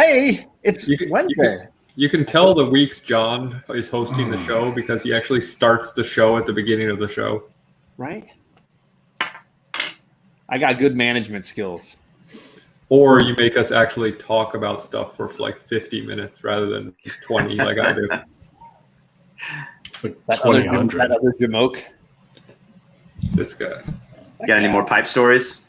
Hey, it's You can- Wednesday. You can tell the weeks John is hosting the show because he actually starts the show at the beginning of the show. Right? I got good management skills. Or you make us actually talk about stuff for like 50 minutes rather than 20 like I do. Like That other 2000. that other Jamoke. This guy. Got any more pipe stories?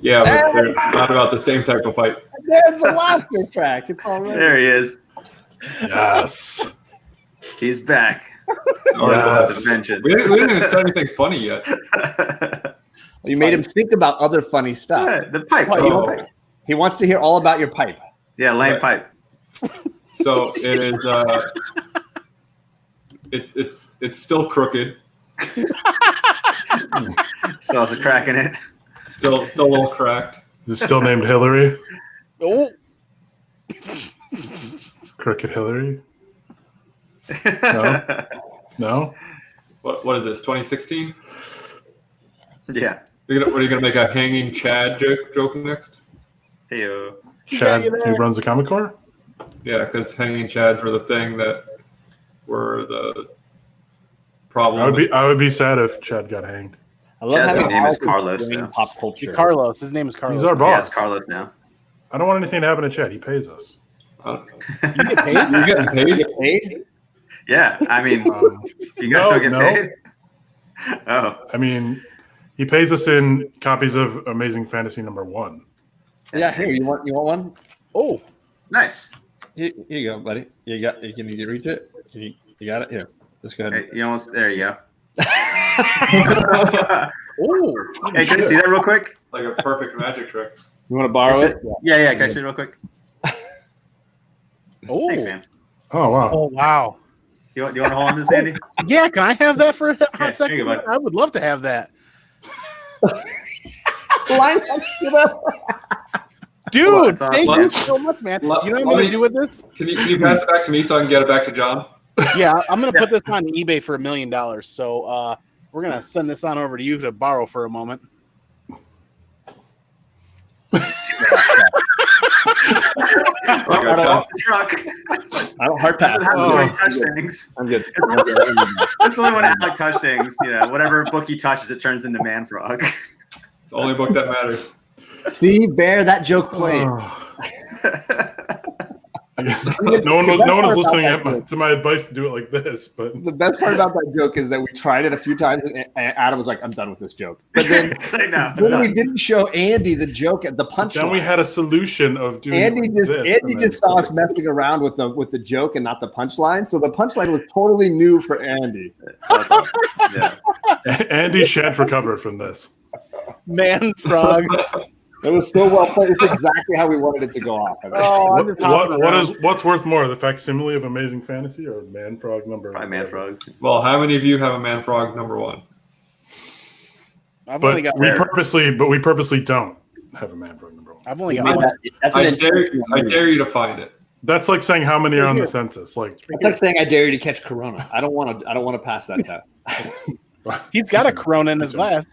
Yeah, but they're not about the same type of pipe. There's the laughter track. It's all right. There he is. Yes. He's back. Yes. Vengeance. We didn't even say anything funny yet. You made him think about other funny stuff. Yeah, the pipe. What, the you- pipe. He wants to hear all about your pipe. Yeah, lame Right. pipe. So it is. It's still crooked. Still has a crack in it. Still a little cracked. Is it still named Hillary? Oh, Crooked Hillary? No. No? What is this? 2016? Yeah. What are you gonna make a hanging Chad joke next? Hey, Chad, who runs the Comic Core? Yeah, because hanging Chads were the thing that were the problem. I would be sad if Chad got hanged. I love Chad's having name is Alex Carlos, explain though. pop culture. Carlos. His name is Carlos. He's our he boss. has Carlos now. I don't want anything to happen to Chad. He pays us. You You get paid? You're getting paid? Hey, Yeah, I mean, you guys no, don't get no. paid? Oh, I mean, he pays us in copies of Amazing Fantasy #1. yeah, here you want one? Oh, nice. Here you go, buddy. You can you reach it? You got it? Here. Let's go ahead. Hey, you almost there. You go. oh. Hey, can I see that real quick? Like a perfect magic trick. You want to borrow Can I see it? Yeah, Can I see it real quick? Oh. Thanks, man. Oh, wow. Oh, wow. You want to hold on to this, Andy? Yeah, can I have that for a Here hot you second? go, bud. I would love to have that. Dude, It's on. thank you Let's- so much, man. You know what I'm let going me- to do with this? Can you pass it back to me so I can get it back to John? Yeah, I'm going to put this on eBay for $1 million. So we're going to send this on over to you to borrow for a moment. Welcome off the truck. I don't hard pass. Doesn't have to really touch things. I'm good. It's only when Alec touch things. You know, whatever book he touches, it turns into Man Frog. It's the only book that matters. See, Bear, that joke played. no one was listening to my advice to do it like this, but The best part about that joke is that we tried it a few times, and Adam was like, "I'm done with this joke." But then, Say no. then we didn't show Andy the joke at the punchline. then we had a solution of doing Andy this. just and then- saw us messing around with the joke and not the punchline. So the punchline was totally new for Andy. That's awesome. Yeah. Andy shan't recover from this. Man Frog. It was so well played. It's exactly how we wanted it to go off. Oh, I'm just hopping around. What's worth more, the facsimile of Amazing Fantasy or Man Frog number? Probably Man Frog. Well, how many of you have a Man Frog #1? I've only But got we purposely don't have a Man Frog #1. I've only got I- one. That's I an dare you to find it. That's like saying how many are on the census. Like It's like saying I dare you to catch Corona. I don't want to pass that test. He's got a Corona in his glass.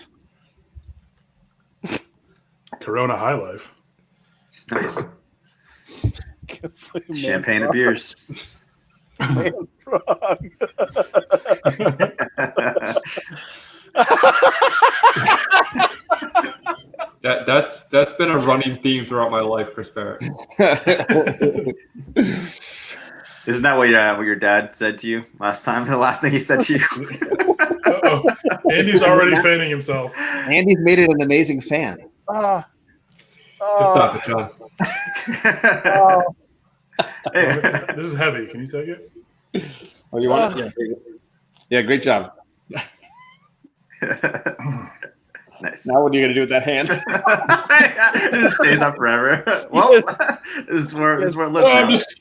Corona High Life. Nice. Man Champagne and Frog. beers. Man Frog. That's been a running theme throughout my life, Chris Barrett. Isn't that what your dad said to you last time? The last thing he said to you. Uh-oh. Andy's already fanning himself. Andy's made it an amazing fan. Just stop it, John. Hey. This is heavy. Can you take it? Oh, you want it? Yeah, great job. Nice. Now what are you gonna do with that hand? It just stays up forever. Well, this is where it lives. Oh, I'm now. just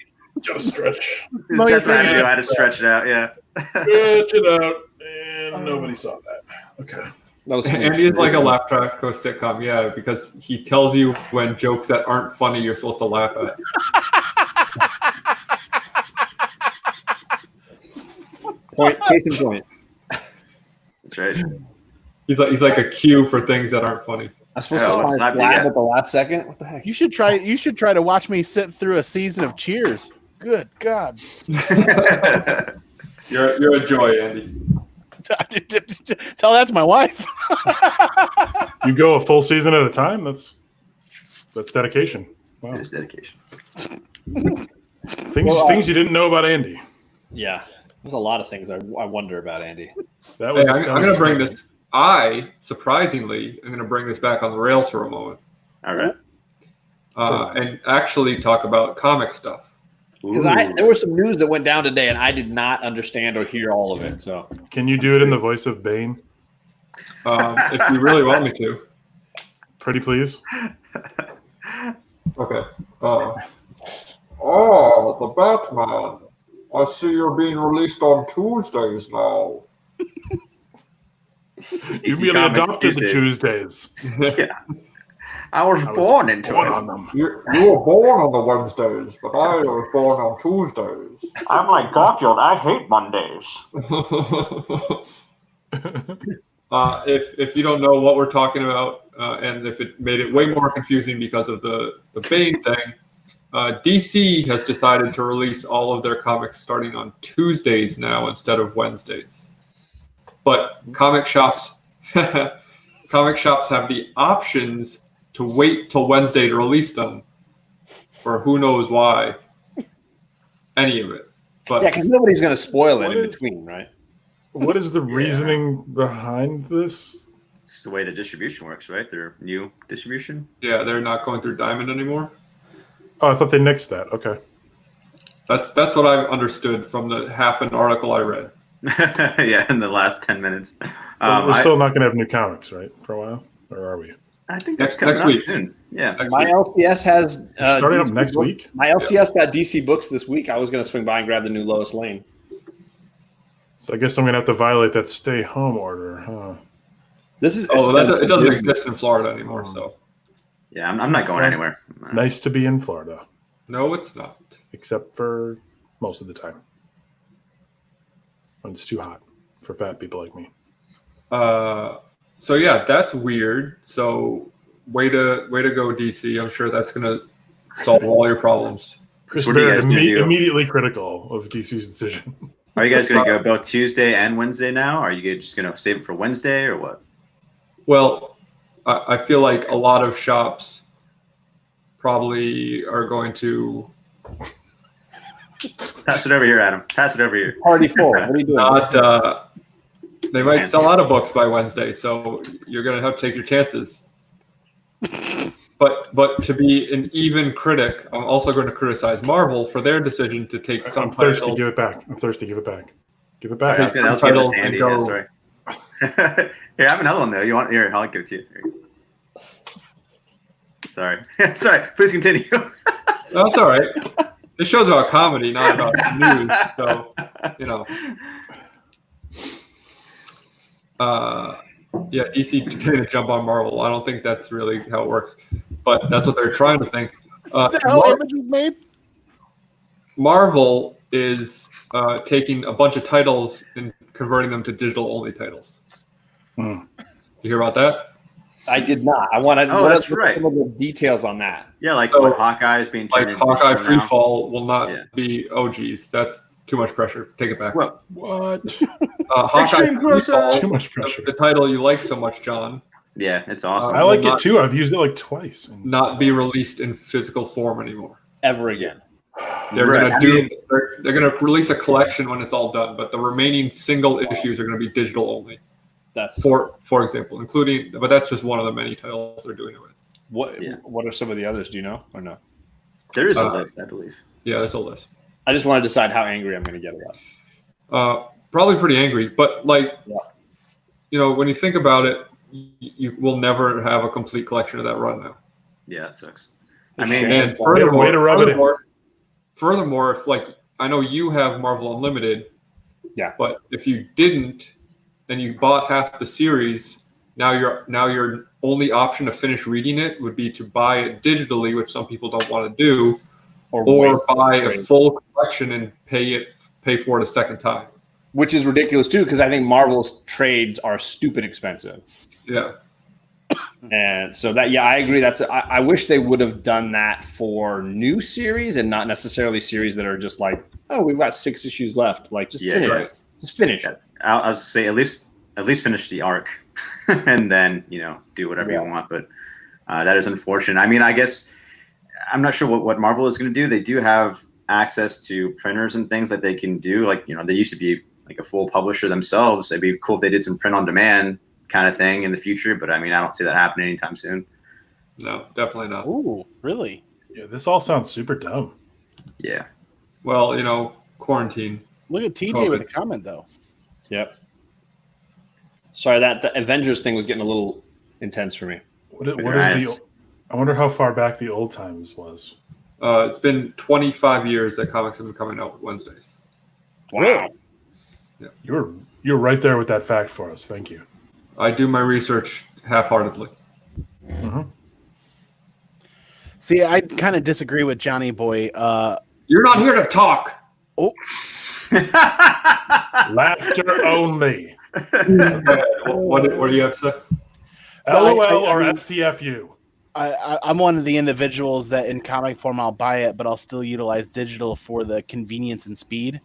gotta stretch. That's what I had to do. I had to stretch it out. Yeah. Stretch it out. And nobody saw that. Okay. That was Andy is like a laugh track sitcom, yeah, because he tells you when jokes that aren't funny you're supposed to laugh at. case in point. That's right. He's like a cue for things that aren't funny. I'm supposed Oh, to what's find that, Flab dude? at the last second. What the heck? You should try. You should try to watch me sit through a season of Cheers. Good God. You're a joy, Andy. Tell that to my wife. You go a full season at a time. That's dedication. Wow. It is dedication. Things you didn't know about Andy. Yeah, there's a lot of things I wonder about Andy. That Hey, was. I'm going to bring this. Surprisingly, I'm going to bring this back on the rails for a moment All right. and actually talk about comic stuff. Because there was some news that went down today, and I did not understand or hear all of it. So Can you do it in the voice of Bane? If you really want me to. Pretty please. Okay. The Batman. I see you're being released on Tuesdays now. You DC merely Comics adopted the Tuesdays. Tuesdays. Yeah. I was born into Born it. on them. You were born on the Wednesdays, but I was born on Tuesdays. I'm like Garfield. I hate Mondays. If you don't know what we're talking about, and if it made it way more confusing because of the Bane thing, DC has decided to release all of their comics starting on Tuesdays now instead of Wednesdays. But comic shops have the options to wait till Wednesday to release them for who knows why. Any of it. But yeah, because nobody's going to spoil it What in is- between, right? What is the reasoning behind this? It's the way the distribution works, right? Their new distribution. yeah, they're not going through Diamond anymore. Oh, I thought they nixed that. Okay. That's what I understood from the half an article I read. Yeah, in the last 10 minutes. We're still not going to have new comics, right, for a while? Or are we? I think that's Next coming up week. soon. Yeah. Next My week. LCS has Starting up DC next book- week? My LCS got DC books this week. I was going to swing by and grab the new Lois Lane. So I guess I'm going to have to violate that stay home order, huh? This is It doesn't exist in Florida anymore, so Yeah, I'm not going anywhere. Nice to be in Florida, no, it's not. except for most of the time. When it's too hot for fat people like me. So yeah, that's weird. So way to go, DC. I'm sure that's gonna solve all your problems. Chris what do you Barrett guys do? immediately critical of DC's decision. Are you guys going to go both Tuesday and Wednesday now? Are you just going to save it for Wednesday or what? Well, I feel like a lot of shops probably are going to Pass it over here, Adam. Pass it over here. Party 4. What are you doing? not. They might sell out of books by Wednesday, so you're gonna have to take your chances. But to be an even critic, I'm also going to criticize Marvel for their decision to take some I'm thirsty. titles. Give it back. I'm thirsty. Give it back. Give it Sorry, back. I was going to Titles this and Andy. go- Yeah, sorry. Here, I have another one, though. You want? Here, I'll give it to you. Here you go. Sorry. Sorry. Please continue. No, that's all right. This show's about comedy, not about news. So, you know. Yeah, DC getting to jump on Marvel. I don't think that's really how it works, but that's what they're trying to think. Is that how Image was made? Marvel is taking a bunch of titles and converting them to digital-only titles. Hmm. You hear about that? I did not. I wanted. Oh, what that's are right. some of the details on that? Yeah, like So, what Hawkeye is being Like turned into Hawkeye a show now. Freefall will not Yeah. be. Oh, geez, that's too much pressure. Take it back. Well, What? Hawkeye Extreme close-up. Too Freefall, much pressure. the title you like so much, John, yeah, it's awesome. I like not- it too. I've used it like twice. And not be released in physical form anymore. Ever again? They're Right. gonna do. They're gonna release a collection when it's all done, but the remaining single issues are gonna be digital only. That's For example, including, but that's just one of the many titles they're doing it with. what. Yeah. What are some of the others? Do you know or no? There is a Uh, list, I believe. Yeah, that's a list. I just want to decide how angry I'm going to get about it. Probably pretty angry, but like, Yeah. you know, when you think about it, you will never have a complete collection of that run now. Yeah, that sucks. I I mean, And way to rub it in. furthermore, if like I know you have Marvel Unlimited, Yeah. but if you didn't and you bought half the series, now your only option to finish reading it would be to buy it digitally, which some people don't want to do, or wait, buy a trade. full collection and pay for it a second time. Which is ridiculous too, because I think Marvel's trades are stupid expensive. Yeah. And so that, yeah, I agree. I wish they would have done that for new series and not necessarily series that are just like, oh, we've got 6 issues left. Like, just finish it. Just finish it. I'll say at least finish the arc, and then do whatever you want. But that is unfortunate. I mean, I guess I'm not sure what Marvel is going to do. They do have access to printers and things that they can do. Like they used to be like a full publisher themselves. It'd be cool if they did some print on demand kind of thing in the future. But I mean, I don't see that happening anytime soon. No, definitely not. Ooh, really? Yeah, this all sounds super dumb. Yeah. Well, quarantine. Look at TJ COVID. with a comment though. Yep. Sorry, the Avengers thing was getting a little intense for me. What is I wonder how far back the old times was. It's been 25 years that comics have been coming out Wednesdays. Wow. You're right there with that fact for us. Thank you. I do my research half-heartedly. Mm-hmm. See, I kind of disagree with Johnny Boy. You're not here to talk. Oh, Laughter only. What do you have to say? LOL or STFU. I'm one of the individuals that in comic form I'll buy it, but I'll still utilize digital for the convenience and speed.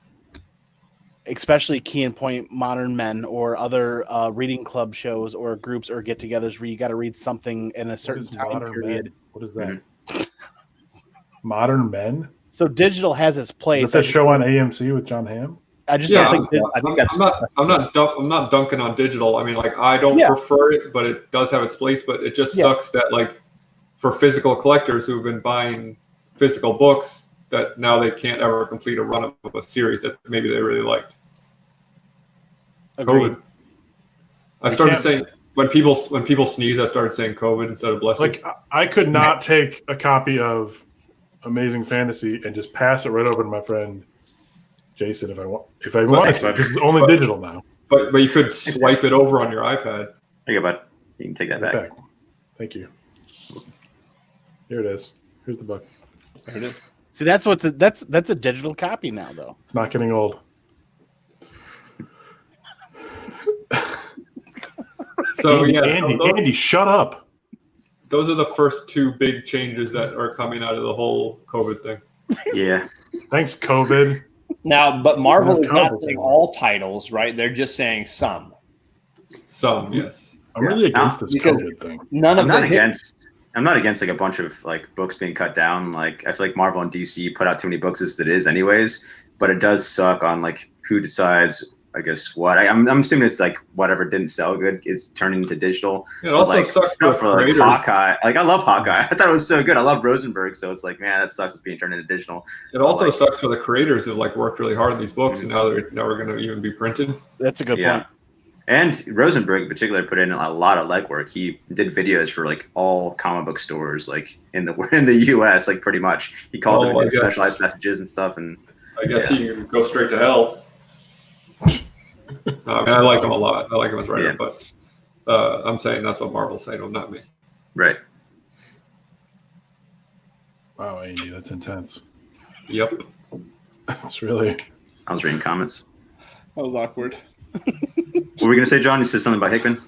Especially Key and Point Modern Men or other reading club shows or groups or get-togethers where you got to read something in a certain time period. Men? What is that? Modern Men? So digital has its place. Is that show on AMC with John Hamm? I just Yeah, don't think. I think that's. I'm not dunking on digital. I mean, like, I don't prefer it, but it does have its place. But it just sucks that, like, for physical collectors who've been buying physical books, that now they can't ever complete a run of a series that maybe they really liked. Agreed. COVID. I started saying when people sneeze, I started saying COVID instead of blessing. Like, I could not take a copy of Amazing Fantasy and just pass it right over to my friend Jason if I wanted to. This is only digital now. But you could swipe it over on your iPad. There you go, bud. You can take that back. Thank you. Here it is. Here's the book. There it is. See, that's a digital copy now, though. It's not getting old. So Andy, shut up. Those are the first 2 big changes that are coming out of the whole COVID thing. Yeah. Thanks, COVID. Now, but Marvel That's is not complicated. saying all titles, right? They're just saying some. Some, yes. I'm really against this because- COVID thing. None of I'm not the against like a bunch of like books being cut down. Like I feel like Marvel and DC put out too many books as it is anyways, but it does suck on like who decides, I guess, what. I'm assuming it's like whatever didn't sell good is turning into digital. It also like, sucks for stuff for like creators. Hawkeye. Like I love Hawkeye. I thought it was so good. I love Rosenberg, so it's like, man, that sucks. It's being turned into digital. It also sucks for the creators who like worked really hard on these books and now they're never going to even be printed. That's a good point. And Rosenberg in particular put in a lot of legwork. He did videos for like all comic book stores, like in the U.S. Like pretty much, he called them and did specialized messages and stuff. And I guess he can go straight to hell. I mean, I like him a lot. I like him as a writer, but I'm saying that's what Marvel's saying, not me. right. Wow, Andy, that's intense. Yep. It's really. I was reading comments. That was awkward. What were we gonna say, John? You said something about Hickman.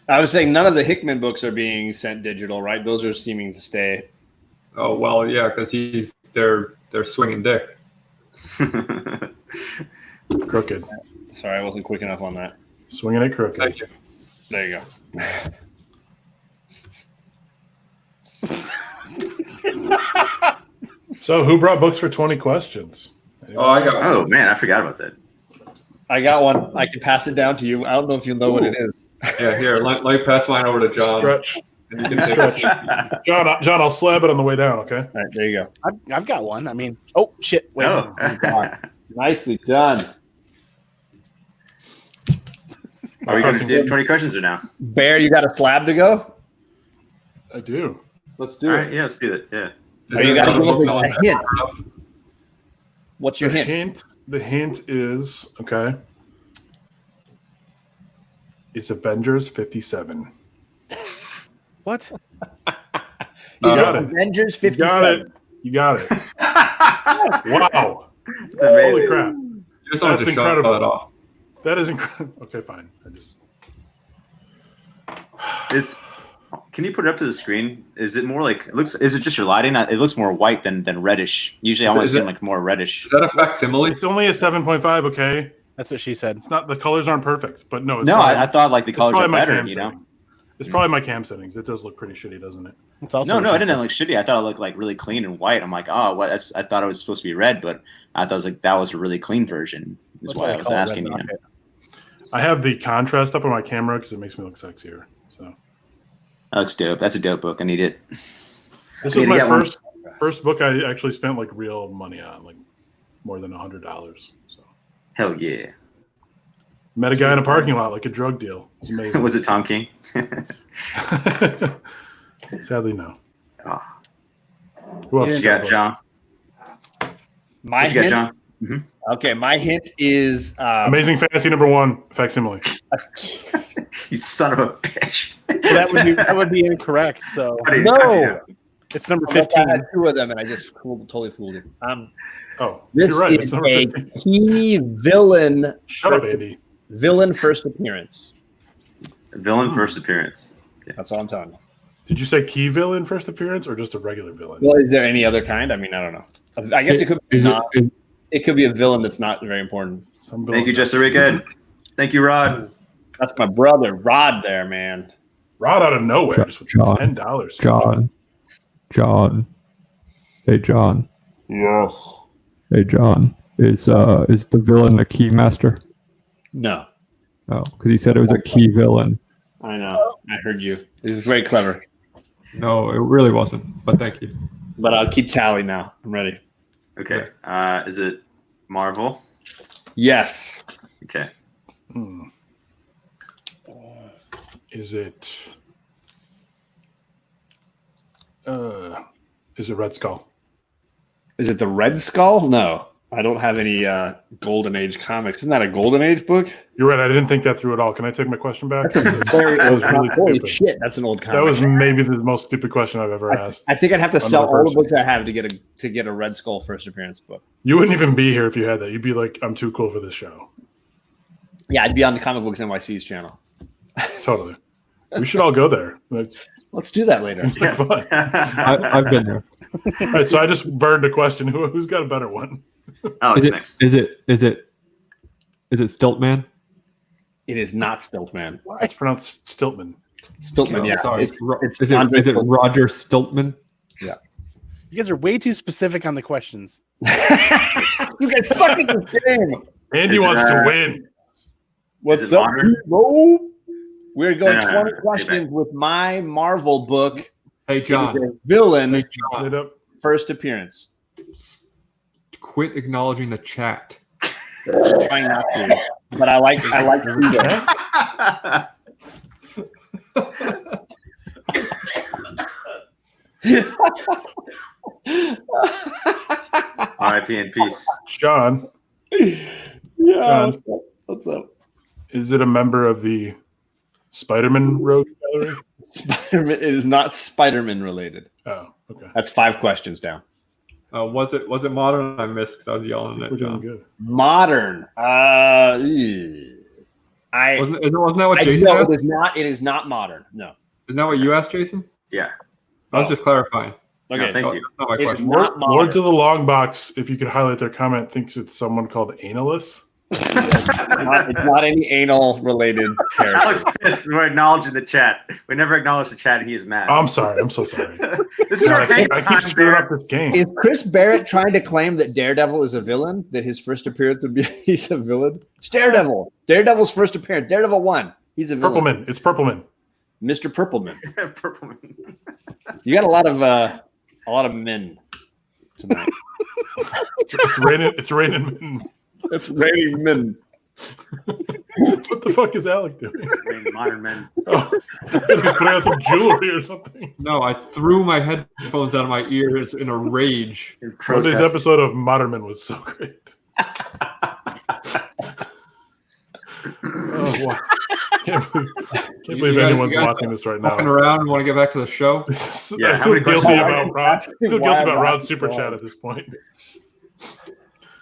I was saying none of the Hickman books are being sent digital, right? Those are seeming to stay. Oh well, yeah, because they're swinging dick. Crooked. Sorry, I wasn't quick enough on that. Swinging it crooked. Thank you. There you go. So, who brought books for 20 questions? Oh, I got. Oh man, I forgot about that. I got one. I can pass it down to you. I don't know if you'll know what it is. Yeah, here. Let me pass mine over to John. Stretch. And you can take Stretch. it. John, I'll slab it on the way down, okay? All right, there you go. I've got one. I mean, oh shit! Wait, Oh. Nicely done. Are we going to do 20 questions or now? Bear, you got a slab to go? I do. Let's do All it. right, yeah, let's do it. Yeah. Is you there gotta another give book us no a one's ever hint. heard of? What's your hint? The hint is, okay, it's Avengers 57. what? You got it. Avengers You 57. got it. You got it. Wow. It's amazing. Holy crap. You just wanted That's to show incredible. that off. That is incredible. Okay, fine. Can you put it up to the screen? Is it more like it looks? Is it just your lighting? It looks more white than reddish. Usually, I want to Is see it- like more reddish. Is that a facsimile? It's only a 7.5. Okay, That's what she said. it's not the colors aren't perfect, but no, it's No, probably, I thought like the it's colors probably are my better. cam You know? settings. It's probably my cam settings. It does look pretty shitty, doesn't it? It's also No, I didn't look shitty. I thought it looked like really clean and white. I'm like, oh, what? I thought it was supposed to be red, but I thought it was like that was a really clean version. Is That's why why I they was call it asking Red you. Rocket. I have the contrast up on my camera because it makes me look sexier. So That looks dope. That's a dope book. I need it. this I was need to my get one. first book I actually spent like real money on, like more than $100. So Hell yeah. met a guy in a parking lot like a drug deal. It's amazing. Was it Tom King? Sadly, no. Ah. Who else What you got, John? My What you got, hint. John? Okay, my hint is Amazing Fantasy #1 facsimile. You son of a bitch. That would be incorrect. So How do you- No. how do you know? it's number I 15. had two of them, and I just totally fooled it. Oh, This you're right. It's is number a 15. key villain. Shut up, Andy. Villain first appearance. Villain first appearance. That's all I'm telling you. Did you say key villain first appearance or just a regular villain? Well, is there any other kind? I mean, I don't know. I guess it could be Is not. it? It could be a villain that's not very important. Some Thank you, villains- Jester Good. Thank you, Rod. That's my brother Rod. There, man. Rod out of nowhere, just with John. $10. John. Hey, John. Yes. Hey, John. Is the villain the Keymaster? No, Oh, because he said it was a key villain. I know. I heard you. This is very clever. No, it really wasn't. But thank you. But I'll keep tally now. I'm ready. Okay. Is it Marvel? Yes. Okay. Hmm. Is it? Is it Red Skull? Is it the Red Skull? No. I don't have any Golden Age comics. Isn't that a Golden Age book? You're right. I didn't think that through at all. Can I take my question back? That's a very That was old really Holy stupid. shit, that's an old comic. That was maybe the most stupid question I've ever asked. I think I'd have to sell Another all the person. books I have to get a Red Skull first appearance book. You wouldn't even be here if you had that. You'd be like, I'm too cool for this show. Yeah, I'd be on the Comic Books NYC's channel. Totally. We should all go there. It's Let's do that later. like fun. I've been there. All right, so I just burned a question. Who's got a better one? Alex Is it? next. Is it Stiltman? It is not Stiltman. It's pronounced Stiltman. Stiltman, yeah. Sorry. It's Is it Andre Roger Stiltman? You guys are way too specific on the questions. You guys fucking the game. Andy Is it, wants to win. What's Is it up, modern? people? We're going No, 20 no. questions with my Marvel book. Hey, John. It is a villain Hey, John. Straight up. first appearance. Quit acknowledging the chat. Trying not to, but I like Peter. R.I.P. in peace. John, Yeah. John, What's up? is it a member of the Spider-Man Rogue Gallery? Spider-Man. It is not Spider-Man related. Oh, okay. That's 5 questions down. Was it modern? I missed because I was yelling at We're doing John. good. Modern. Wasn't that what Jason no, asked? it is not modern. No. Isn't that what you asked, Jason? Yeah. I was just clarifying. Okay. No, thank Oh, you. that's not my It is question. not modern. Lords of the Long Box, if you could highlight their comment, thinks it's someone called Analus. It's not any anal related character. Alex pissed. We're acknowledging the chat. We never acknowledge the chat, and he is mad. I'm sorry. I'm so sorry. This is God, our I hang keep time, screwing Bear. up this game. Is Chris Barrett trying to claim that Daredevil is a villain? That his first appearance would be he's a villain? It's Daredevil. Daredevil's first appearance. Daredevil 1. He's a villain. Purpleman. It's Purpleman. Mr. Purpleman. Purple Man. You got a lot of men tonight. It's raining. It's raining. It's raining men. What the fuck is Alec doing? Modern men. Oh, he's putting on some jewelry or something. No, I threw my headphones out of my ears in a rage. Monday's Protest. episode of Modern Men was so great. Oh, wow. Can't believe You guys- anyone's you guys watching this right now. Fucking around and want to get back to the show? This is, Yeah, I how feel many guilty questions about are Rod. I feel guilty Why about am I Rod's super so- chat at this point.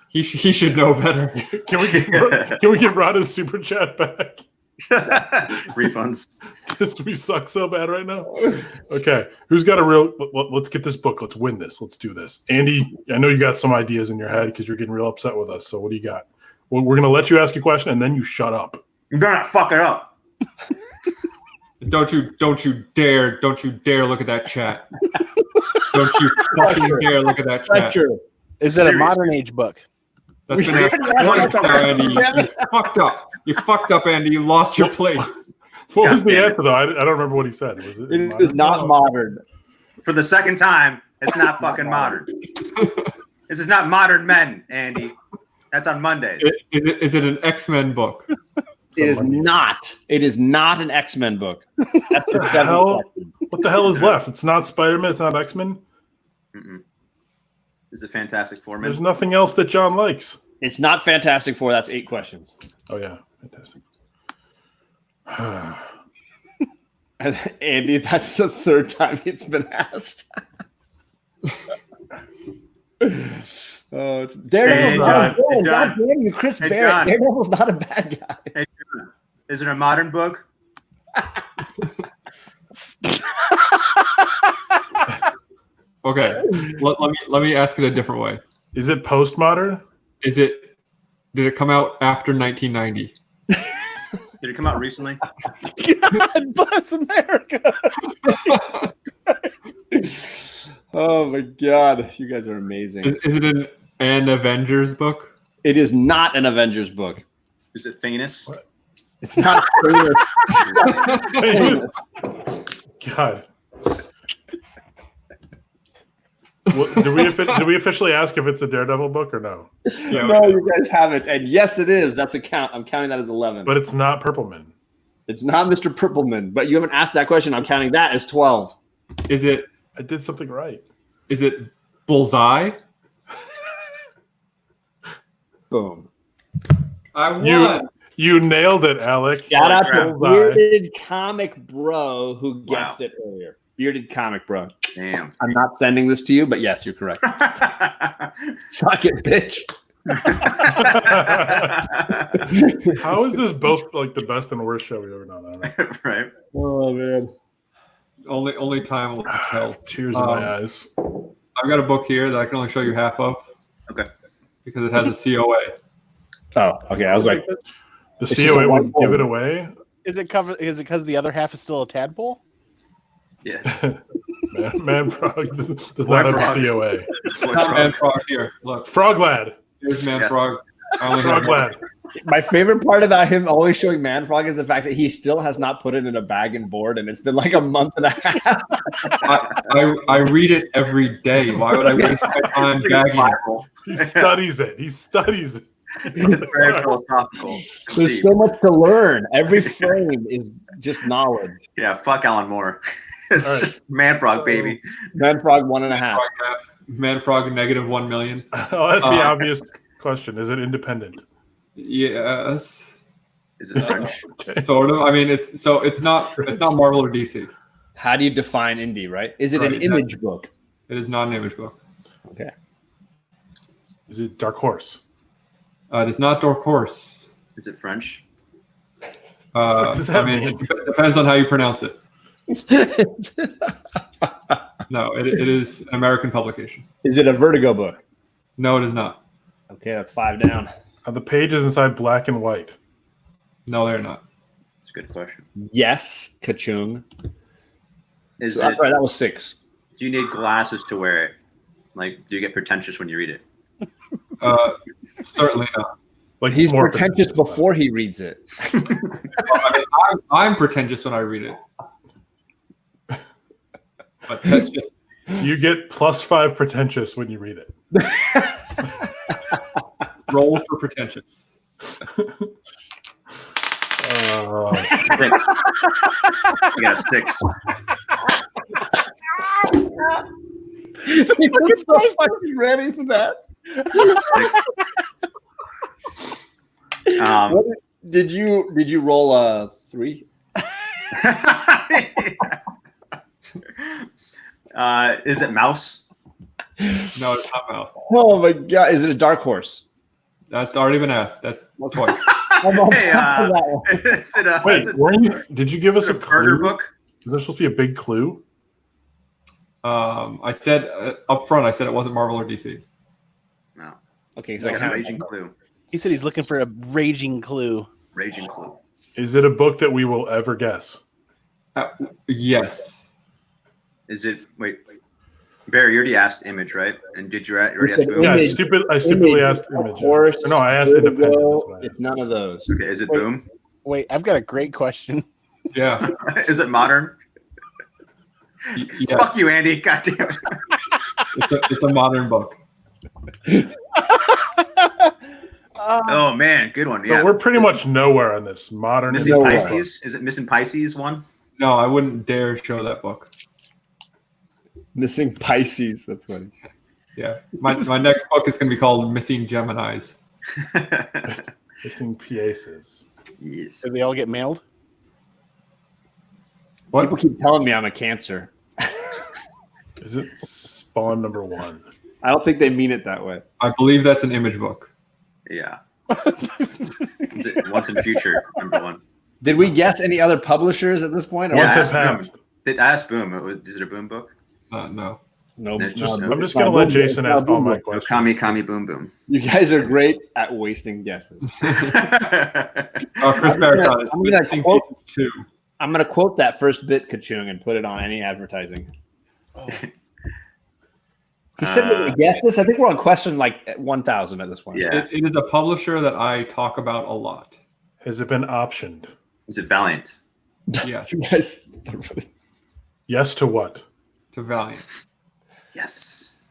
He should know better. Can we give Rod his super chat back? Refunds. Because we suck so bad right now. Okay, who's got a real? Let's get this book. Let's win this. Let's do this. Andy, I know you got some ideas in your head because you're getting real upset with us. So what do you got? Well, we're gonna let you ask a question and then you shut up. You better not fuck it up. Don't you dare look at that chat. Don't you fucking dare look at that chat. That's true. Is it a modern age book? That's been asked twice now, Andy. You fucked up. You fucked up, Andy. You lost your place. What was the answer though? I don't remember what he said. Was it? It is not modern. For the second time, it's not fucking modern. This is not Modern Men, Andy. That's on Mondays. Is it an X-Men book? It is not. It is not an X-Men book. That's the hell? What the hell is left? It's not Spider-Man. It's not X-Men. Is it Fantastic Four? There's nothing else that John likes. It's not Fantastic Four. That's 8 questions. Oh yeah, Fantastic. Andy, that's the 3rd time it's been asked. Oh, it's Daredevil's Hey, not John. a villain. Hey, John. God damn you, Chris Hey, Barrett. John. Daredevil's not a bad guy. Hey, John, is it a modern book? Okay. Let me ask it a different way. Is it postmodern? Did it come out after 1990? Did it come out recently? God bless America. Oh my god, you guys are amazing. Is it an Avengers book? It is not an Avengers book. Is it Thanos? It's not God. Did we officially ask if it's a Daredevil book or no? Yeah. No, you guys haven't. And yes, it is. That's a count. I'm counting that as 11. But it's not Purpleman. It's not Mr. Purpleman. But you haven't asked that question. I'm counting that as 12. Is it I did something right. Bullseye? Boom. I won. You nailed it, Alec. Shout out to Bullseye. Bearded Comic Bro who guessed it earlier. Bearded Comic Bro. Damn. I'm not sending this to you, but yes, you're correct. Suck it, bitch. How is this both like the best and worst show we've ever done? I don't know. Right. Oh man. Only time will I tell. have tears in my eyes. I've got a book here that I can only show you half of. Okay. Because it has a COA. Oh, okay. I was like, The just COA a would white give it bowl. away. Is it because the other half is still a tadpole? Yes. Man Frog does not have Frog. a COA. It's not Man Frog here. Look, Frog Lad. here's Man Yes. Frog. I only Frog have one. Lad. My favorite part about him always showing Man Frog is the fact that he still has not put it in a bag and board, and it's been like a month and a half. I read it every day. Why would I waste my time bagging it? He studies it. He studies it. It's very philosophical. There's Deep. so much to learn. Every frame is just knowledge. Yeah, fuck Alan Moore. It's All right. just Man Frog, baby. Man Frog 1.5. Frog half. Man Frog negative 1 million. I'll ask the obvious question. Is it independent? Yes, Is it French? Okay. sort of. I mean, it's not Marvel or DC. how do you define indie, right? Is it Right, an image book? It is not an image book. Is it Dark Horse? It is not Dark Horse. Is it French? What does that I mean, mean? it depends on how you pronounce it. No, it is an American publication. Is it a Vertigo book? No, it is not. Okay, that's 5 down. Are the pages inside black and white? No, they're not. It's a good question. Yes, Kachung. Is So, it? sorry, that was 6. Do you need glasses to wear it? Like, do you get pretentious when you read it? Certainly not. Like He's more pretentious than that. before he reads it. I mean, I'm pretentious when I read it. But that's just You get +5 pretentious when you read it. roll for pretentious. Six. You got a 6. He's so fucking ready for that. 6. What did you roll a 3? Is it Mouse? No, it's not Mouse. Oh my god! Is it a Dark Horse? That's already been asked. That's twice. I'm on Hey, top of that one. is it a, Wait, is it, weren't you? Did you give us is a it a murder clue? book? Is there supposed to be a big clue? I said up front, I said it wasn't Marvel or DC. No. Okay, It's so like a kind of- raging clue. He said he's looking for a raging clue. Raging clue. Is it a book that we will ever guess? Yes. Is it? Wait. Barry, you already asked Image, right? And did you already It's ask an Boom? Yeah, Image. I stupidly Image, asked Image. Horse, No, I asked Independent. That's Vertigo, what I it's asked. none of those. Okay, is it Wait. Boom? Wait, I've got a great question. Yeah. Is it modern? Yes. Fuck you, Andy. God damn it. It's a modern book. Oh man, good one. But Yeah. we're pretty much nowhere on this modern. Missing No way. Pisces. Is it Missing Pisces one? No, I wouldn't dare show that book. Missing Pisces. That's funny. Yeah. My next book is going to be called Missing Geminis. Missing pieces. Yes. Did they all get mailed? What? People keep telling me I'm a Cancer. Is it Spawn number 1? I don't think they mean it that way. I believe that's an Image book. Yeah. Is it Once in Future number 1? Did we guess any other publishers at this point? Or Yeah, Once I it asked Boom. passed. Did I ask Boom? Is it a Boom book? No. No, It's no, just- no, I'm it's just going to not let Boom. Jason It's not ask all Boom my Book. No, questions. Kami Kami Boom Boom. You guys are great at wasting guesses. Chris I'm Barrett gonna- got it. I'm gonna Missing quote- Pieces 2. I'm going to quote that first bit, Kachung, and put it on any advertising. He said we're going to guess this. I think we're on question like 1,000 at this point. Yeah. It is a publisher that I talk about a lot. Has it been optioned? Is it Valiant? Yes. You guys, Yes to what? To Valiant. Yes.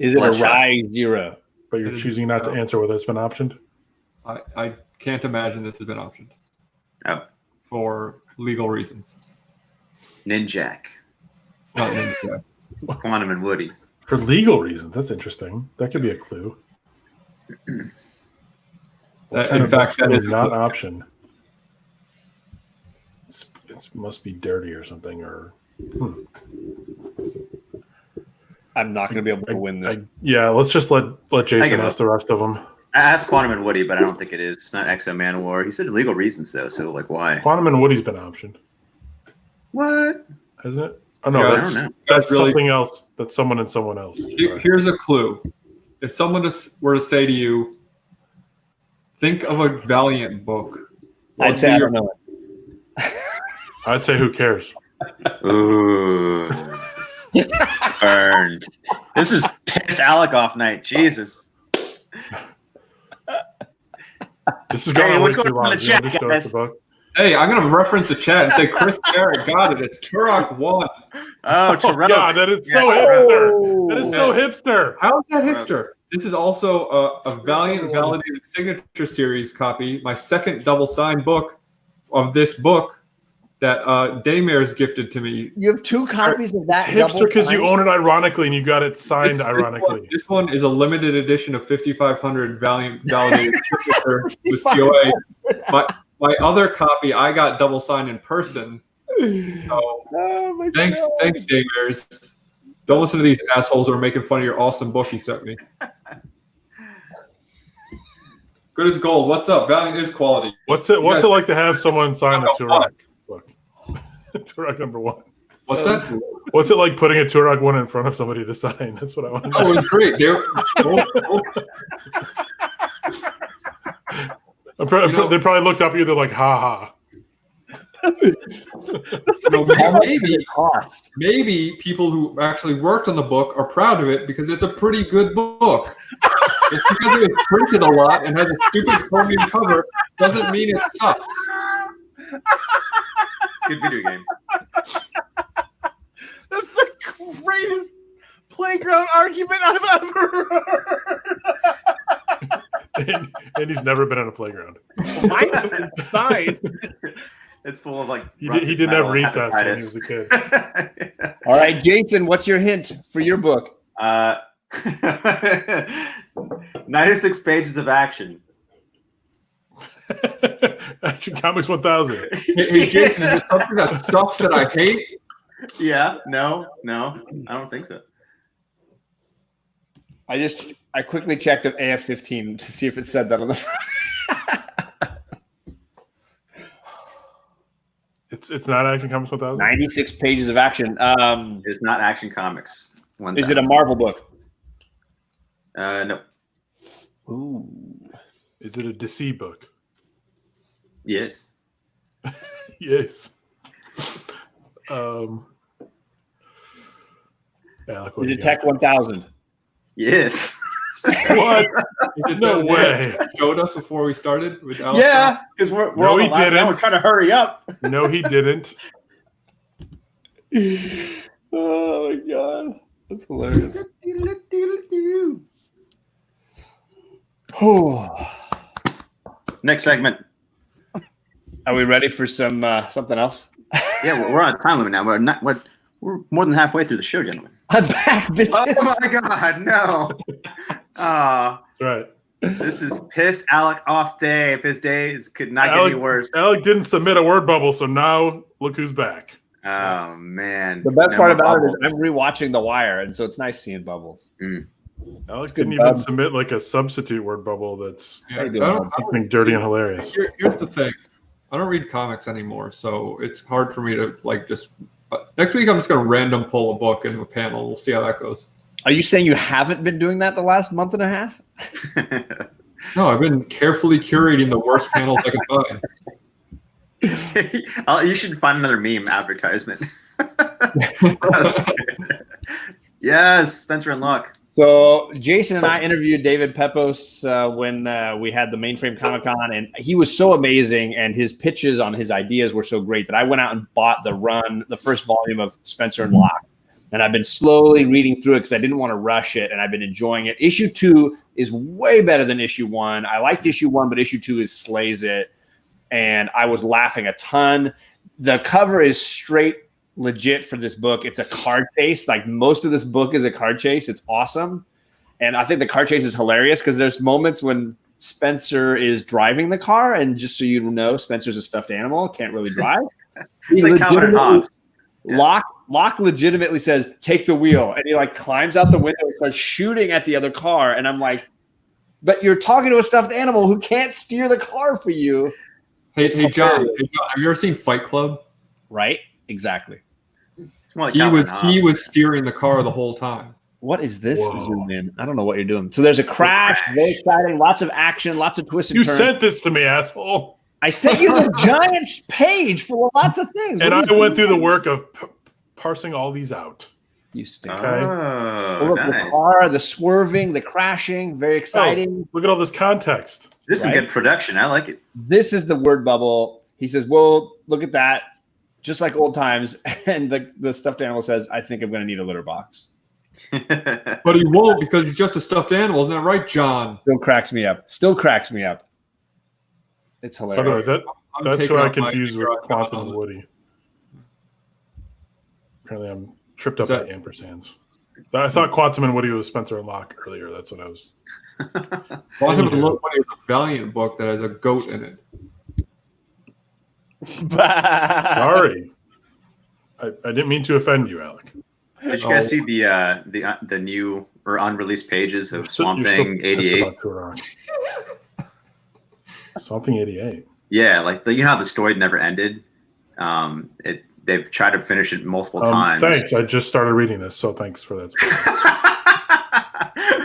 is it a Bloodshot. Rise Zero? But you're It is- choosing not to answer whether it's been optioned? I can't imagine this has been optioned Oh, for legal reasons. Ninjak, It's not Ninja. Quantum and Woody. For legal reasons. That's interesting. That could be a clue. What kind In of fact, book that is is a not clue. optioned. It must be dirty or something. Or I'm not going to be able to win this. yeah, let's just let Jason give ask the rest of them. I asked Quantum and Woody, but I don't think it is. It's not Exo Manowar. He said legal reasons though, so like why? Quantum and Woody's been optioned, What? hasn't it? Oh no, Yeah, I that's, don't know. that's really- something else. That's someone and someone else. Sorry. Here's a clue. If someone were to say to you, think of a Valiant book. what I'd would say be I your- don't know it. I'd say who cares? Ooh. Burned. This is piss Alec off night. Jesus. This is going Hey, on way what's too going on long. in the You wanna chat, just go guys? with the book? Hey, I'm going to reference the chat and say Chris Barrett got it. It's Turok 1. Oh, Oh Terrell. God, that is so Yeah, hipster. That is so hipster. How is that hipster? This is also a Valiant Validated Signature Series copy, my second double signed book of this book that Daymare's gifted to me. You have 2 copies of It's that. hipster because you double own it ironically and you got it signed This ironically. one is a limited edition of 5,500 Valiant Validated Signature with COA. My other copy I got double signed in person. So Oh my thanks, God. thanks, Daymares. Don't listen to these assholes who are making fun of your awesome book you sent me. Good as gold. What's up? Valiant is quality. What's it guys- like to have someone sign a Oh, Turok book? Turok number 1. What's that? What's it like putting a Turok 1 in front of somebody to sign? That's what I want to Oh, know. it was great. They probably looked up at you. They're like, "Ha ha." Maybe people who actually worked on the book are proud of it because it's a pretty good book. Just because it was printed a lot and has a stupid chromium cover doesn't mean it sucks. Good video game. That's the greatest playground argument I've ever heard. And he's never been on a playground. Mine has been signed. It's full of like. He rusted didn't have metal recess when he was a kid. hepatitis. All right, Jason, what's your hint for your book? 96 pages of action. Action Comics 1000. Hey, Jason, is this something that sucks that I hate? Yeah. No. I don't think so. I quickly checked of AF-15 to see if it said that on the front. It's not Action Comics 1000. 96 pages of action. It's not Action Comics. 1000. Is it a Marvel book? No. Ooh. Is it a DC book? Yes. Yes. Alec, what Is do it you Tech 1000? Yes. got? What? Is it No that way. you showed us before we started with Alex? Yeah, because we're No, on the he last round. didn't. We're trying to hurry up. No, he didn't. Oh my god, that's hilarious. Next segment. Are we ready for some something else? Yeah, we're on a time limit now. We're more than halfway through the show, gentlemen. I'm back, bitch. Oh my God, no! That's right. This is piss Alec off day. If his days could not Alec, get any worse. Alec didn't submit a word bubble, so now look who's back. Oh man! The best No part more about it is bubbles. I'm rewatching The Wire, and so it's nice seeing Bubbles. Alex Good didn't even bub. submit like a substitute word bubble that's Yeah, How you I doing, don't- Bubs? something dirty and hilarious. Here's the thing. I don't read comics anymore, so it's hard for me to like just. Next week, I'm just gonna random pull a book in a panel. We'll see how that goes. Are you saying you haven't been doing that the last month and a half? No, I've been carefully curating the worst panels I can find. You should find another meme advertisement. Yes, Spencer and Locke. So Jason and I interviewed David Pepos when we had the Mainframe Comic Con, and he was so amazing, and his pitches on his ideas were so great that I went out and bought the first volume of Spencer and Locke, and I've been slowly reading through it because I didn't want to rush it, and I've been enjoying it. Issue 2 is way better than issue 1. I liked issue 1, but issue 2 slays it, and I was laughing a ton. The cover is straight legit for this book. It's a card chase. Like most of this book is a card chase. It's awesome. And I think the card chase is hilarious because there's moments when Spencer is driving the car, and just so you know, Spencer's a stuffed animal, can't really drive. It's like Calvin and Hobbes. Yeah. Locke legitimately says, "Take the wheel," and he like climbs out the window and starts shooting at the other car. And I'm like, "But you're talking to a stuffed animal who can't steer the car for you." Hey, John, have you ever seen Fight Club? Right? Exactly. It's more like He Calvin was and Hobbes. he was steering the car the whole time. What is this? Whoa. Zoom in. I don't know what you're doing. So there's a crash. crash. Very exciting. Lots of action. Lots of twists and You turns. sent this to me, asshole. I sent you the Giants page full of lots of things. And What I do you went through the think? work of parsing all these out. You stink. Okay. Oh, Look, nice. the car, the swerving, the crashing, very exciting. Look at all this context. This is Right? good production. I like it. This is the word bubble. He says, "Well, look at that, just like old times." And the stuffed animal says, "I think I'm going to need a litter box." But he won't because he's just a stuffed animal. Isn't that right, John? Still cracks me up. It's By the way, hilarious. I'm that's taking who I off my confused with finger Quantum on and it. Woody. Apparently, I'm tripped up Is by that- ampersands. I thought Quantum and Woody was Spencer and Locke earlier. That's what I was. Quantum of the Look is a Valiant book that has a goat in it. Sorry. I didn't mean to offend you, Alec. Did you guys see the new or unreleased pages of Swamp You're still Thing pissed 88? about Turok. Swamp Thing 88. Yeah, like you know how the story never ended. They've tried to finish it multiple times. Thanks. I just started reading this, so thanks for that.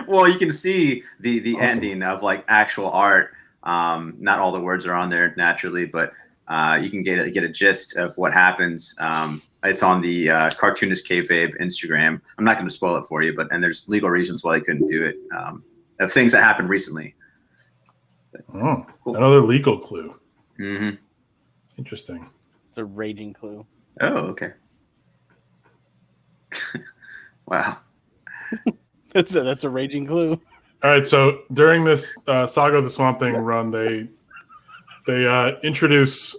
Well, you can see the Awesome. ending of like actual art. Not all the words are on there naturally, but you can get a gist of what happens. It's on the Cartoonist Kayfabe Instagram. I'm not going to spoil it for you, and there's legal reasons why they couldn't do it. Of things that happened recently. Oh, Cool. another legal clue. Mm-hmm. Interesting. It's a raging clue. Oh, okay. Wow. That's a raging clue. All right, so during this Saga of the Swamp Thing run, they introduce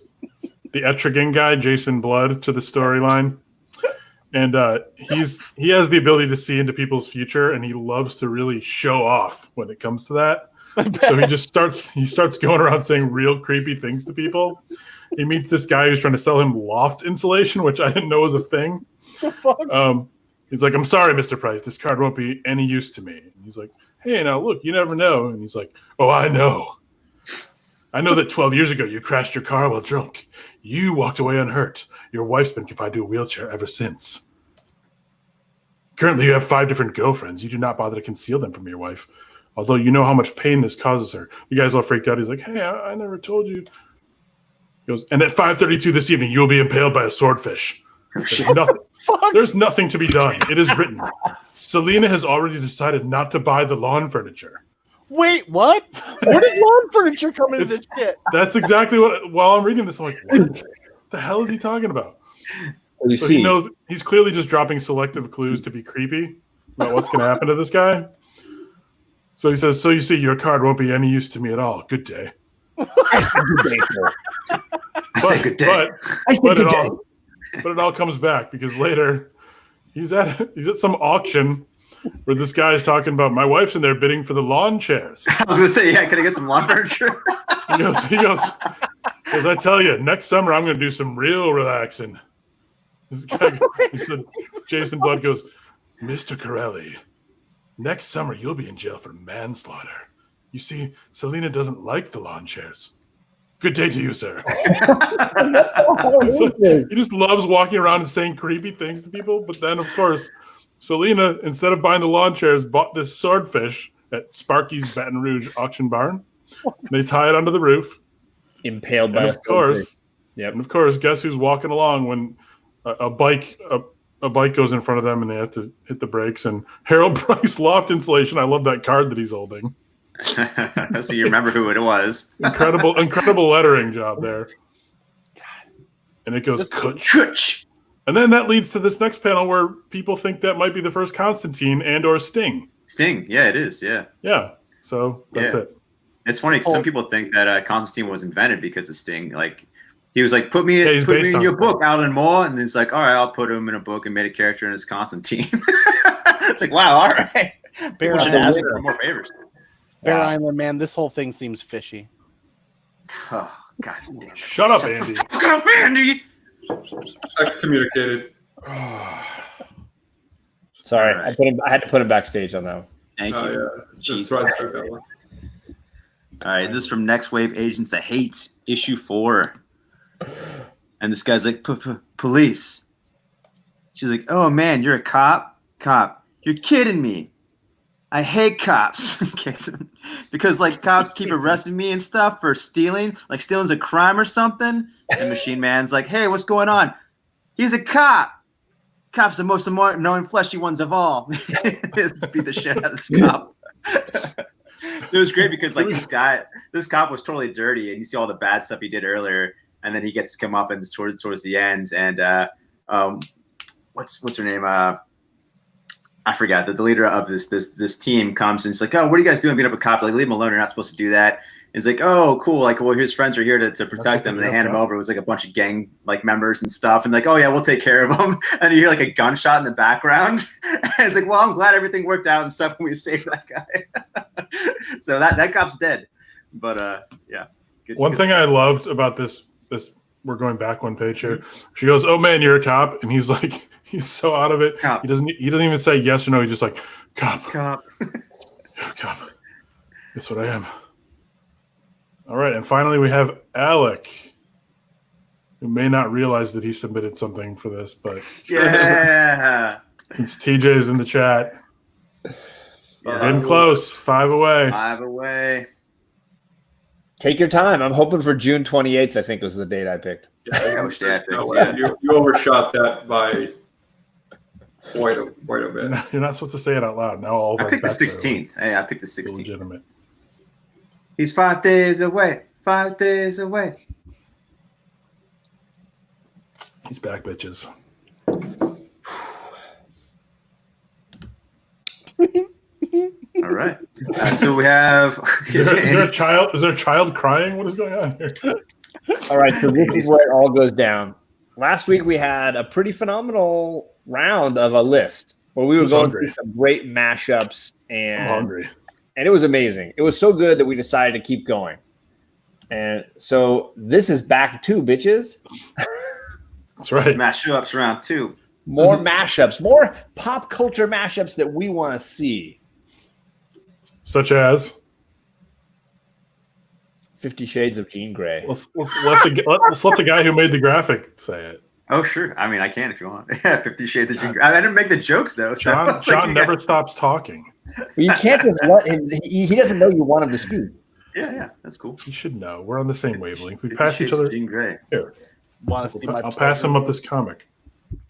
the Etrigan guy, Jason Blood, to the storyline, and he has the ability to see into people's future, and he loves to really show off when it comes to that. So he just starts going around saying real creepy things to people. He meets this guy who's trying to sell him loft insulation, which I didn't know was a thing. He's like, "I'm sorry, Mr. Price, this card won't be any use to me." And he's like, "Hey, now look, you never know." And he's like, "Oh, I know." I know that 12 years ago you crashed your car while drunk. You walked away unhurt. Your wife's been confined to a wheelchair ever since. Currently, you have 5 different girlfriends. You do not bother to conceal them from your wife, although you know how much pain this causes her. The guy's all freaked out. He's like, hey, I never told you. He goes, and at 5:32 this evening, you will be impaled by a swordfish. There's nothing to be done. It is written. Selena has already decided not to buy the lawn furniture. Wait, what? Where did lawn furniture come into this shit? That's exactly what. While I'm reading this, I'm like, what the hell is he talking about? So he knows he's clearly just dropping selective clues to be creepy about what's going to happen to this guy. So he says, so you see, your card won't be any use to me at all. Good day. I say good day. But it all comes back because later he's at some auction where this guy is talking about my wife's in there bidding for the lawn chairs. I was going to say, yeah, can I get some lawn furniture? He goes, I tell you, next summer I'm going to do some real relaxing. This guy, he said, Jason Blood goes, Mr. Corelli, next summer you'll be in jail for manslaughter. You see, Selena doesn't like the lawn chairs. Good day to you, sir. So he just loves walking around and saying creepy things to people. But then, of course, Selena, instead of buying the lawn chairs, bought this swordfish at Sparky's Baton Rouge auction barn. They tie it under the roof. Impaled by And of course, guess who's walking along when a bike goes in front of them and they have to hit the brakes? And Harold Price Loft Insulation. I love that card that he's holding. So you remember who it was. Incredible lettering job there. And it goes Kutch. And then that leads to this next panel where people think that might be the first Constantine and or Sting. Sting, yeah, it is, yeah. Yeah, so that's it. It's funny because some people think that Constantine was invented because of Sting. Like, he was like, put me in your book, Alan Moore. And then it's like, all right, I'll put him in a book and made a character in his Constantine. It's like, wow, all right. People should ask for more favors. Bear Island, man, this whole thing seems fishy. Oh, God damn it. Shut up, Andy. Shut up, Andy. Excommunicated. Sorry, I had to put him backstage on that one. Thank you. Yeah. Jesus. That's right, that one. All right, this is from Next Wave Agents of Hate, issue 4. And this guy's like, police. She's like, oh, man, you're a cop? Cop, you're kidding me. I hate cops. Because, like, cops keep arresting me and stuff for stealing. Like, stealing's a crime or something. And Machine Man's like, hey, what's going on? He's a cop. Cops are the most annoying fleshy ones of all. Beat the shit out of this cop. It was great because, like, this cop was totally dirty, and you see all the bad stuff he did earlier, and then he gets to come up and towards the end. And what's her name? I forgot. The leader of this team comes and it's like, oh, what are you guys doing beating up a cop? Like, leave him alone. You're not supposed to do that. And it's like, oh, cool. Like, well, his friends are here to protect them. And they hand him over. It was like a bunch of gang like members and stuff. And like, oh yeah, we'll take care of them. And you hear like a gunshot in the background. And it's like, well, I'm glad everything worked out and stuff when we saved that guy. So that cop's dead. But yeah. One thing I loved about this, we're going back one page here. She goes, oh man, you're a cop. And he's like, he's so out of it. Cop. He doesn't even say yes or no. He's just like, cop. Yeah, cop. That's what I am. All right. And finally we have Alec, who may not realize that he submitted something for this, but yeah. Since TJ's in the chat, we're getting close. 5 away. 5 away. Take your time. I'm hoping for June 28th, I think was the date I picked. You overshot that by quite a bit. You're not supposed to say it out loud. Now all of I our picked the bets are 16th. Hey, I picked the 16th. legitimate. He's 5 days away. 5 days away. He's back, bitches. All right. So we have. Is there a child? Is there a child crying? What is going on here? All right, so this is where it all goes down. Last week we had a pretty phenomenal round of a list where we were going through some great mashups, I'm hungry. and it was amazing. It was so good that we decided to keep going. And so this is back to bitches. That's right. Mashups round 2. More mashups, more pop culture mashups that we want to see. Such as 50 Shades of Jean Grey. Let's let the guy who made the graphic say it. Oh, sure. I mean, I can if you want. Yeah, 50 Shades of Jean Grey. I didn't make the jokes, though. So John, it's like John you never guys- stops talking. Well, you can't just let him. He doesn't know you want him to speak. Yeah, that's cool. You should know. We're on the same wavelength. We 50 pass Shades each other. of Jean Grey. Here, Want to see my I'll pass him up this comic.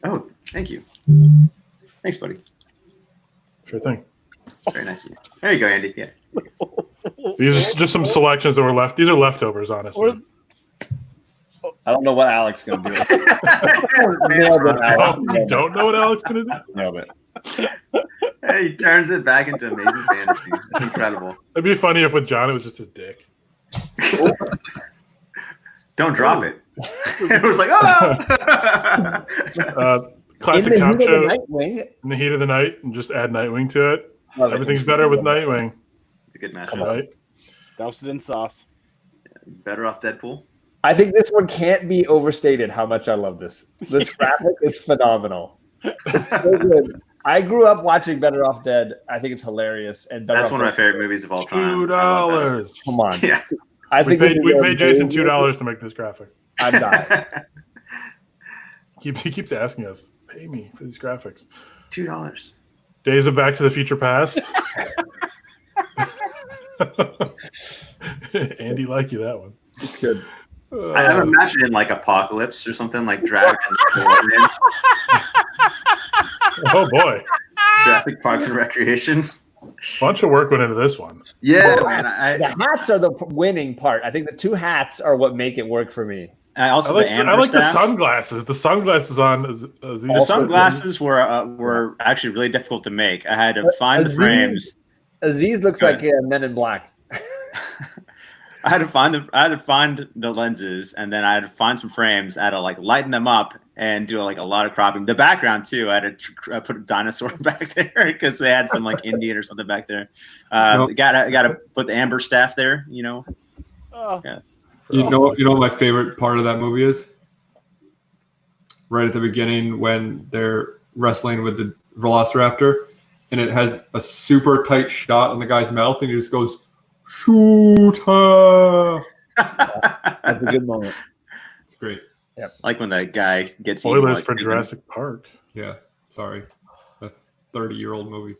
Oh, thank you. Thanks, buddy. Sure thing. Very nice of you. There you go, Andy. Yeah. These are just some selections that were left. These are leftovers, honestly. I don't know what Alex is going to do. You don't know what Alex is going to do? Nailed it. Hey, he turns it back into amazing fantasy. That's incredible. It'd be funny if with John it was just his dick. Don't drop it. It was like, oh! Classic In the cop heat of show the Nightwing. in the heat of the night, and just add Nightwing to it. Love it. Everything's better with Nightwing, It's a good matchup. right? Doused it in sauce. Better off Deadpool. I think this one can't be overstated how much I love this. This graphic is phenomenal. It's so good. I grew up watching Better Off Dead. I think it's hilarious. And Better That's Off one of my Dead- favorite movies of all time. $2. Come on. Yeah. I We think this paid, is we one paid of Jason those- $2 to make this graphic. I'm dying. He keeps asking us, pay me for these graphics. $2. Days of Back to the Future Past. Andy, like you that one. It's good. I'm imagining like Apocalypse or something like Dragon, DeLorean, Oh boy, Jurassic Parks and Recreation. bunch of work went into this one. Yeah, man. The hats are the winning part. I think the two hats are what make it work for me. I I also like, the Amber I like the staff. sunglasses. The sunglasses on. The sunglasses were actually really difficult to make. I had to find the Aziz- frames. Aziz looks Go like Men in Black. I had to find the lenses, and then I had to find some frames. I had to like lighten them up and do like a lot of cropping. The background too. I had to put a dinosaur back there because they had some like Indian or something back there. Nope. Got to put the Amber staff there. You know. Oh, You know what my favorite part of that movie is? Right at the beginning when they're wrestling with the Velociraptor, and it has a super tight shot on the guy's mouth, and he just goes, "Shoot her!" That's a good moment. It's great. Like when that guy gets eaten, Spoilers like, for chicken. Jurassic Park. Yeah, sorry, a 30-year-old movie.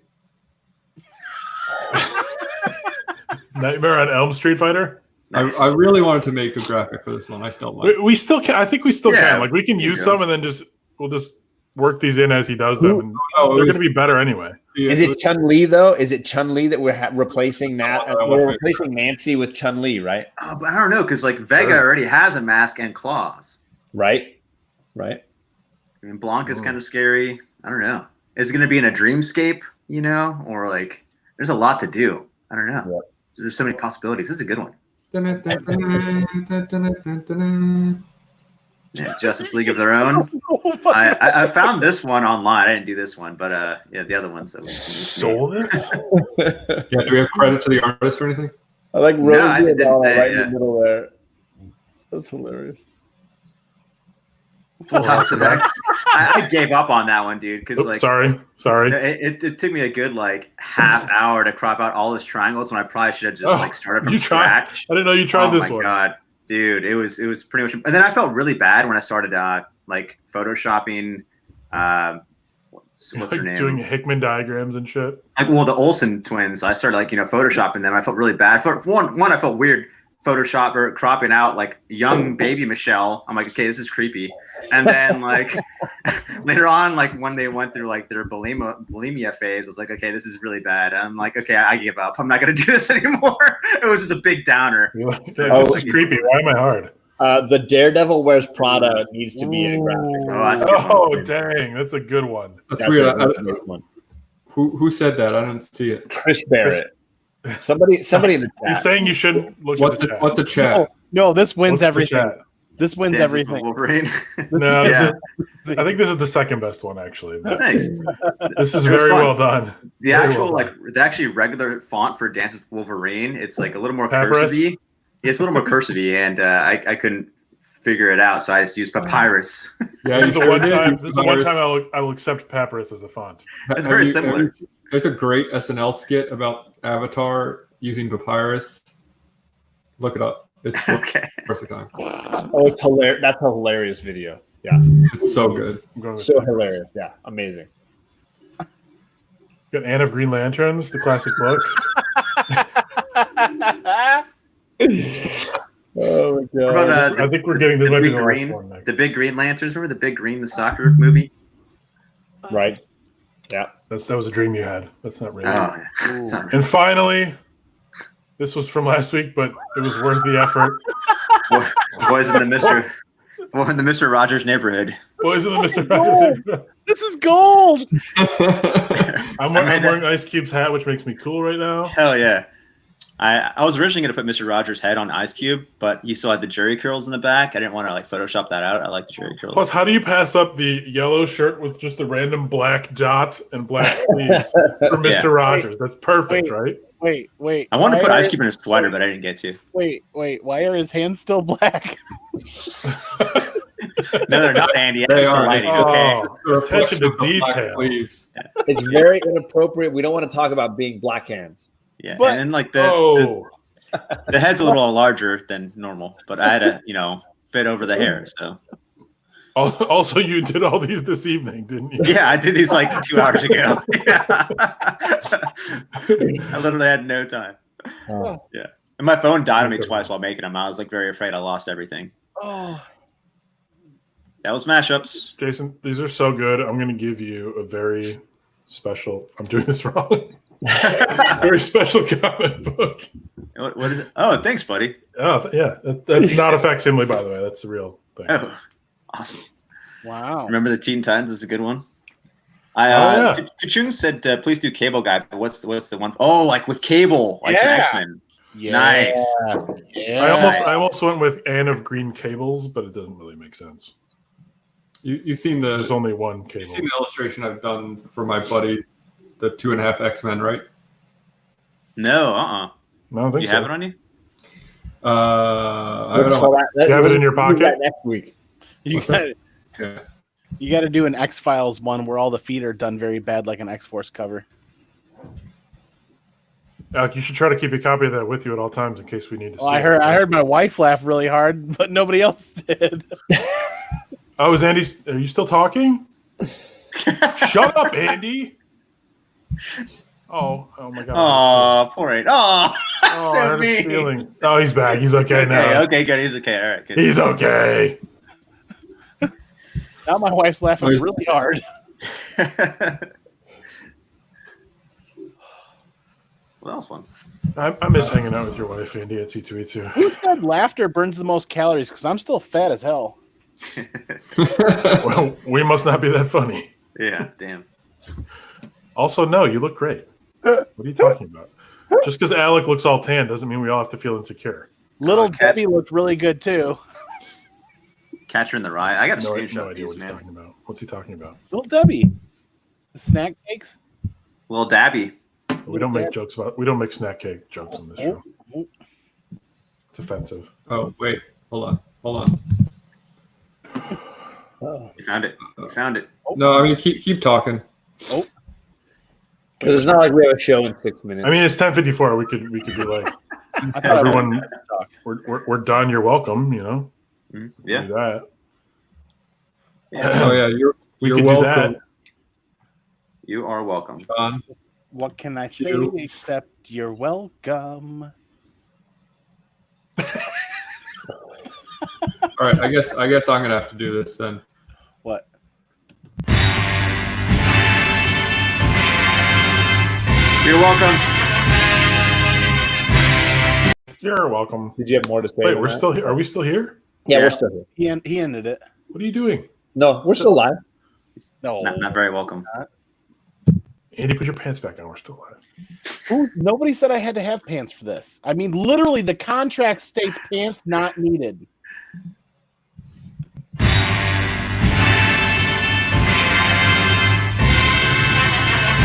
Nightmare on Elm Street Fighter. Nice. I really wanted to make a graphic for this one. I still like. We still can. I think we still Yeah, can. Like we can use yeah. some, and then we'll just work these in as he does them. And Oh, they're going to be better anyway. Is it Chun Li though? Is it Chun Li that we're replacing Nat? Oh, We're replacing Nancy with Chun Li, right? But I don't know because like Vega Sure. already has a mask and claws. Right. I mean, Blanca's kind of scary. I don't know. Is it going to be in a dreamscape? You know, or like there's a lot to do. I don't know. Yeah. There's so many possibilities. This is a good one. Yeah, Justice League of Their Own. I found this one online. I didn't do this one, but yeah, the other ones that we Stole this? Yeah, do we have credit to the artist or anything? I like No, I Rosie didn't O'Donnell say, right in yeah. the middle there. That's hilarious. Full House of X. I gave up on that one, dude, because Oops, like sorry. it took me a good like half hour to crop out all those triangles when I probably should have just like started from You tried. scratch. I didn't know you tried Oh this my one. god, dude, it was pretty much. And then I felt really bad when I started like photoshopping. What's her Like name? doing Hickman diagrams and shit. Like, well, the Olsen twins. I started like photoshopping them. I felt really bad. For one, I felt weird Photoshop or cropping out like young baby Michelle. I'm like, okay, this is creepy. And then like later on, like when they went through like their bulimia phase, I was like, okay, this is really bad. And I'm like, okay, I give up. I'm not gonna do this anymore. It was just a big downer. You're like, this is creepy. Why am I hard? The Daredevil Wears Prada needs to be in a graphic. Oh, that's a good one. Oh, dang. That's a good one. That's, That's weird. a great one. Who said that? I didn't see it. Chris Barrett. Somebody in the He's chat. saying you shouldn't look What's at the the chat. what's the chat? no, this wins What's the everything. chat? This wins Dances everything. with Wolverine. No, Yeah. I think this is the second best one, actually. Nice. This is It was very fun. well done. The Very actual well like the actually regular font for Dances with Wolverine, it's like a little more Papyrus? cursive-y. Yeah, it's a little more cursive-y, and I couldn't figure it out, so I just used Papyrus. Yeah, This you is the sure one did. time. You This is the one virus. time I will accept Papyrus as a font. It's Have very you- similar. have you- There's a great SNL skit about Avatar using Papyrus. Look it up. It's Okay. worth the time. Oh, it's hilarious. That's a hilarious video. Yeah, It's so good. I'm going with so Thanos. hilarious. Yeah, amazing. Got Anne of Green Lanterns, the classic book. Oh my What god. about, I think we're getting this might be Big the last Green, one next. the Big Green Lanterns. Remember the Big Green, the soccer movie? Right. Yeah. That was a dream you had. That's not real. Oh, yeah. It's not real. And finally, this was from last week, but it was worth the effort. Boys in the Mr. Rogers neighborhood. Boys in the Mr. Rogers. This is gold. I'm wearing Ice Cube's hat, which makes me cool right now. Hell yeah. I was originally going to put Mr. Rogers' head on Ice Cube, but he still had the Jerry curls in the back. I didn't want to like Photoshop that out. I like the Jerry curls. Plus, how do you pass up the yellow shirt with just a random black dot and black sleeves for Mr. Yeah. That's perfect, Wait. right? Wait. I wanted to Why put are- Ice Cube in a sweater, but I didn't get to. Wait. Why are his hands still black? No, they're not, Andy. That's They just the are. lighting. Oh. Okay. The reflection Attention to of the black detail. sleeves. It's very inappropriate. We don't want to talk about being black hands. Yeah. But- and then like Oh, the head's a little larger than normal, but I had to, fit over the hair. So also, you did all these this evening, didn't you? yeah, I did these like 2 hours ago. Yeah. I literally had no time. Oh. Yeah. And my phone died on me twice while making them. I was like very afraid I lost everything. Oh, That was mashups. Jason, these are so good. I'm going to give you a very special. I'm doing this wrong. Very special comic book. What is it? Oh, thanks, buddy. Oh, yeah. That's not a facsimile, by the way. That's the real thing. Oh, awesome. wow. Remember the Teen Titans is a good one. Yeah. Kachung said, please do Cable Guy. But what's the one? Oh, like with Cable, like for Yeah. X-Men. Yeah. Nice. Yeah. I almost went with Anne of Green Cables, but it doesn't really make sense. You've seen There's the only one cable. you've seen the illustration I've done for my buddies, the 2.5 X-Men, right? No, I don't Do think you so. have it on you? I Let's don't call know. that- You have it in your we'll do that pocket? next week. You What's got Yeah. you got to do an X Files one where all the feet are done very bad, like an X Force cover. Alec, you should try to keep a copy of that with you at all times in case we need to Well, see I heard my wife laugh really hard, but nobody else did. Oh, is Andy? Are you still talking? Shut up, Andy. Oh my God. Oh, poor Aiden. Oh, Oh, I so hurt his mean. feelings. Oh, he's back. He's okay Okay, now. okay, good. He's okay. All right, good. He's okay. Now my wife's laughing really hard. Well, that was fun. I miss hanging out with your wife, Andy, at C2E2. Who said laughter burns the most calories? Because I'm still fat as hell. Well, we must not be that funny. Yeah, damn. Also, no, you look great. What are you talking about? Just because Alec looks all tan doesn't mean we all have to feel insecure. Little Cat- Debbie looked really good too. Catcher in the Rye. I got a No, screenshot no of idea these, what he's man. talking about. What's he talking about? Little Debbie. The snack cakes. Little Dabby. We don't make jokes about. We don't make snack cake jokes on this show. It's offensive. Oh wait, hold on. You found it. You found it. No, I mean keep talking. Because it's not like we have a show in 6 minutes. I mean, it's 10:54. We could be like, I thought everyone, talk. we're done. You're welcome. You know, Mhm. do Yeah. that. Oh yeah, We you're could do that. welcome, You are welcome. John. What can I say You. except you're welcome? All right, I guess I'm gonna have to do this then. What? You're welcome. You're welcome. Did you have more to say? Wait, than we're that? still here. Are we still here? Yeah, Yeah. we're still here. He ended it. What are you doing, No, we're still live. No. Not very welcome. Andy? Put your pants back on. We're still live. Ooh, nobody said I had to have pants for this. I mean, literally, the contract states pants not needed.